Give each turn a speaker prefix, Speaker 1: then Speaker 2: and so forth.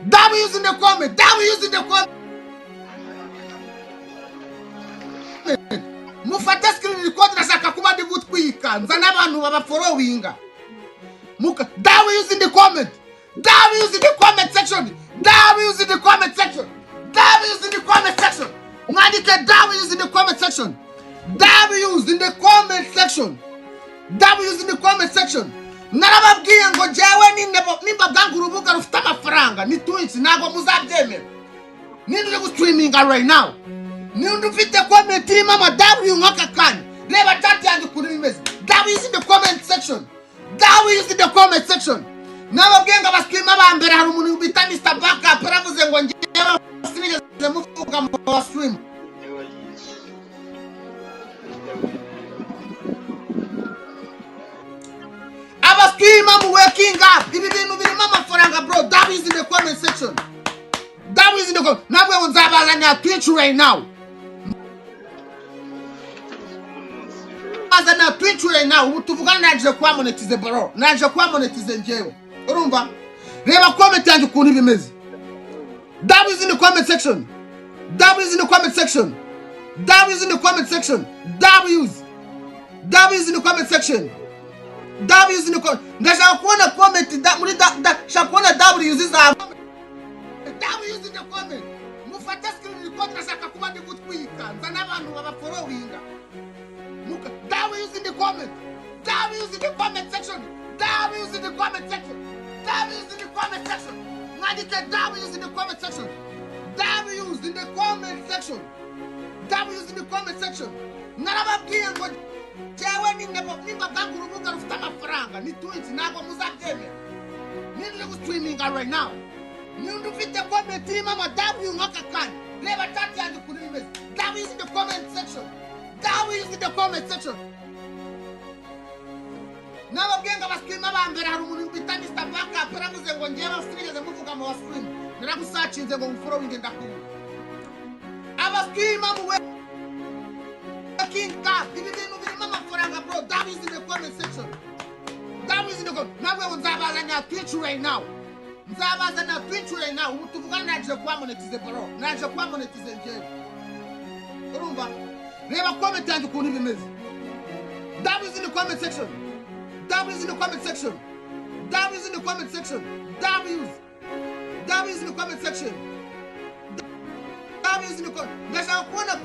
Speaker 1: W's in the comment. W's in the comment. Mufate screen record nashaka kuba ndi gutwika nza n'abantu baba followinga. W's in the comment. W's in the comment section. W's in the comment section. W's in the comment section. Mwandike W's in the comment section. W's in the comment section. W's in the comment section. Narababwiye ngo jewe nimba bwangu urubuga rufite amafaranga ni Twitch nago muzabyemera. Nindi gustreaminga right now. Nindi ufite comment irimo ama W nkaka kanya. Reba chat yanjye kuri bimeze. W's in the comment section. W's in the comment section. Nababwiye ngo abastream abambere hari umuntu bita Mr. Backup aravuze ngo ngewe sinigeze muvuga mu stream. Abastream am waking up. Ibi bintu birimo amafaranga bro. W's in the comment section. W's in the comment. Nabwe unzabazanya Twitch right now. Azana Twitch right now. Utuvugana naje kwa monetize bro. Naje kwa monetize njewe. Urumva? Reba comment yanjye ukuntu bimeze. W's in the comment section. W's in the comment section. W's in the comment section. W's. W's in the comment section. W's in the comment. Ndashaka kuona comment muri ndashaka kuona W's za W's in the comment. Mufate screen record nashaka kuba ndi gutwika nza n'abantu baba followinga. W's in the comment. W's in the comment section. W's in the comment section. W's in the comment section. Mwandike W's in the comment section. W's in the comment section. W's in the comment section. Narababwiye ngo jewe nimba bwangu urubuga rufite amafaranga ni Twitch nago muzabyemera. Nindi gustreaminga right now. Nindi ufite comment irimo ama W nkaka kanya. Reba chat yanjye kuri bimeze. W's in the comment section. W's in the comment section. Nababwiye ngo abastream abambere hari umuntu bita Mr. Backup aravuze ngo ngewe sinigeze muvuga mu stream. Naragusacinze ngo ngufollowinge ndakubona. Abastream am waking up. Ibi bintu birimo amafaranga bro. W's in the comment section. W's in the comment. Nabwe unzabazanya Twitch right now. Nzabazanya Twitch right now. Utuvugana naje kwa monetize bro. Naje kwa monetize njewe. Urumva? Reba comment yanjye ukuntu bimeze. W's in the comment section. W's in the comment section. W's in the comment section. W's. W's in the comment section. W's in the comment. Ndashaka kuona